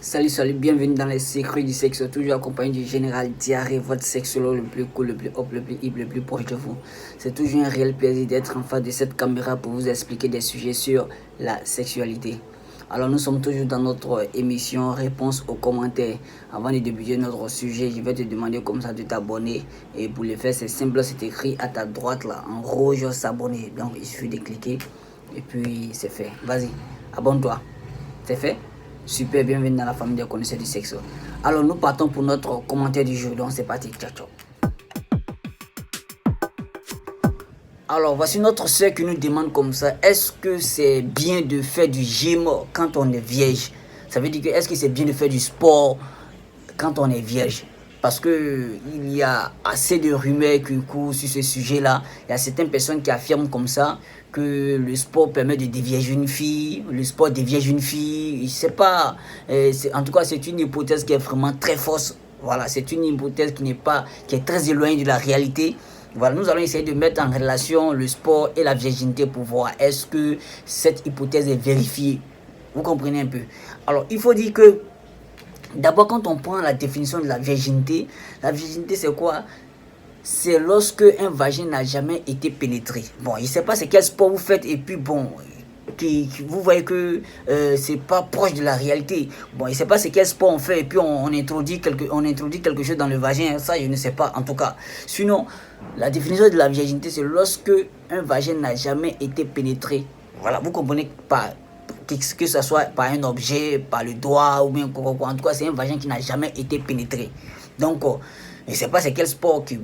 Salut, bienvenue dans les secrets du sexe, toujours accompagné du général Diarrhée, votre sexologue le plus cool, le plus hop, le plus hip, le plus proche de vous. C'est toujours un réel plaisir d'être en face de cette caméra pour vous expliquer des sujets sur la sexualité. Alors nous sommes toujours dans notre émission Réponse aux commentaires. Avant de débuter notre sujet, je vais te demander comme ça de t'abonner. Et pour le faire, c'est simple, c'est écrit à ta droite là, en rouge, s'abonner. Donc il suffit de cliquer et puis c'est fait. Vas-y, abonne-toi. C'est fait? Super, bienvenue dans la famille des connaisseurs du sexe. Alors nous partons pour notre commentaire du jour. Donc c'est parti, ciao ciao. Alors voici notre soeur qui nous demande comme ça, est-ce que c'est bien de faire du gym quand on est vierge? Ça veut dire que est-ce que c'est bien de faire du sport quand on est vierge? Parce que il y a assez de rumeurs qui courent sur ce sujet-là. Il y a certaines personnes qui affirment comme ça que le sport permet de dévierger une fille, le sport dévierge une fille. Je sais pas. En tout cas, c'est une hypothèse qui est vraiment très fausse. Voilà, c'est une hypothèse qui est très éloignée de la réalité. Voilà, nous allons essayer de mettre en relation le sport et la virginité pour voir est-ce que cette hypothèse est vérifiée. Vous comprenez un peu? Alors, il faut dire que d'abord, quand on prend la définition de la virginité c'est quoi? C'est lorsque un vagin n'a jamais été pénétré. Bon, je ne sais pas c'est quel sport vous faites et puis bon, vous voyez que c'est pas proche de la réalité. Bon, je ne sais pas c'est quel sport on fait et puis on introduit quelque chose dans le vagin. Ça, je ne sais pas en tout cas. Sinon, la définition de la virginité, c'est lorsque un vagin n'a jamais été pénétré. Voilà, vous comprenez pas que ce soit par un objet, par le doigt ou bien quoi. En tout cas, c'est un vagin qui n'a jamais été pénétré. Donc, je ne sais pas c'est quel sport qui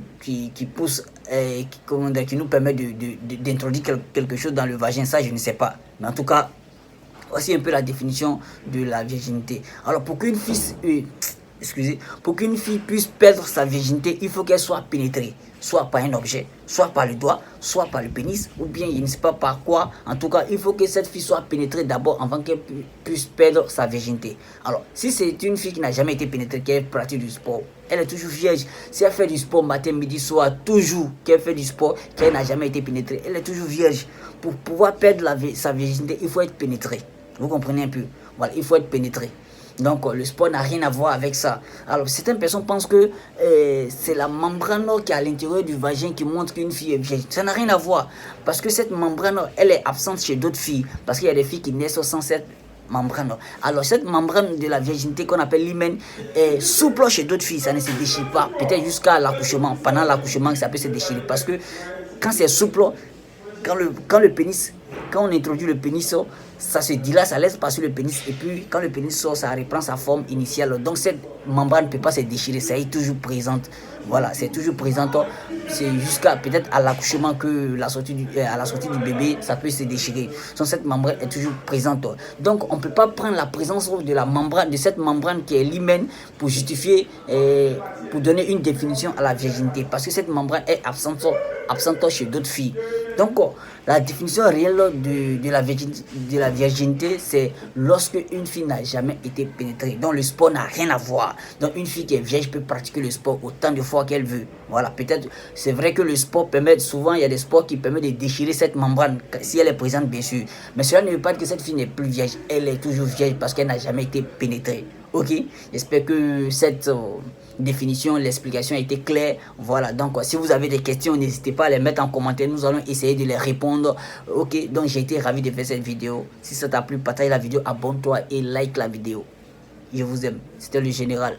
pousse, qui nous permet d'introduire quelque chose dans le vagin. Ça, je ne sais pas. Mais en tout cas, voici un peu la définition de la virginité. Alors, pour qu'une fille puisse perdre sa virginité, il faut qu'elle soit pénétrée, soit par un objet, soit par le doigt, soit par le pénis, ou bien je ne sais pas par quoi. En tout cas, il faut que cette fille soit pénétrée d'abord avant qu'elle puisse perdre sa virginité. Alors, si c'est une fille qui n'a jamais été pénétrée, qui pratique du sport, elle est toujours vierge. Si elle fait du sport matin, midi, soir, toujours qu'elle fait du sport, qu'elle n'a jamais été pénétrée, elle est toujours vierge. Pour pouvoir perdre sa virginité, il faut être pénétré. Vous comprenez un peu? Voilà, il faut être pénétré. Donc le sport n'a rien à voir avec ça. Alors certaines personnes pensent que c'est la membrane qui est à l'intérieur du vagin qui montre qu'une fille est vierge. Ça n'a rien à voir. Parce que cette membrane, elle est absente chez d'autres filles. Parce qu'il y a des filles qui naissent sans cette membrane. Alors cette membrane de la virginité qu'on appelle l'hymen est souple chez d'autres filles. Ça ne se déchire pas. Peut-être jusqu'à l'accouchement. Pendant l'accouchement, ça peut se déchirer. Parce que quand c'est souple, quand on introduit le pénis, ça se dilate, ça laisse passer le pénis et puis quand le pénis sort, ça reprend sa forme initiale. Donc cette membrane ne peut pas se déchirer, ça est toujours présente. Voilà, c'est toujours présente. C'est jusqu'à peut-être à l'accouchement que à la sortie du bébé, ça peut se déchirer. Donc cette membrane est toujours présente. Donc on ne peut pas prendre la présence de cette membrane qui est l'hymen pour justifier, pour donner une définition à la virginité. Parce que cette membrane est absente chez d'autres filles. Donc la définition réelle de la virginité, c'est lorsque une fille n'a jamais été pénétrée. Donc le sport n'a rien à voir. Donc une fille qui est vierge peut pratiquer le sport autant de fois qu'elle veut. Voilà, peut-être, c'est vrai que le sport permet, souvent il y a des sports qui permettent de déchirer cette membrane, si elle est présente bien sûr. Mais cela ne veut pas dire que cette fille n'est plus vierge. Elle est toujours vierge parce qu'elle n'a jamais été pénétrée. Ok, j'espère que cette définition, l'explication a été claire. Voilà, donc si vous avez des questions, n'hésitez pas à les mettre en commentaire. Nous allons essayer de les répondre. Ok, donc j'ai été ravi de faire cette vidéo. Si ça t'a plu, partage la vidéo, abonne-toi et like la vidéo. Je vous aime. C'était le général.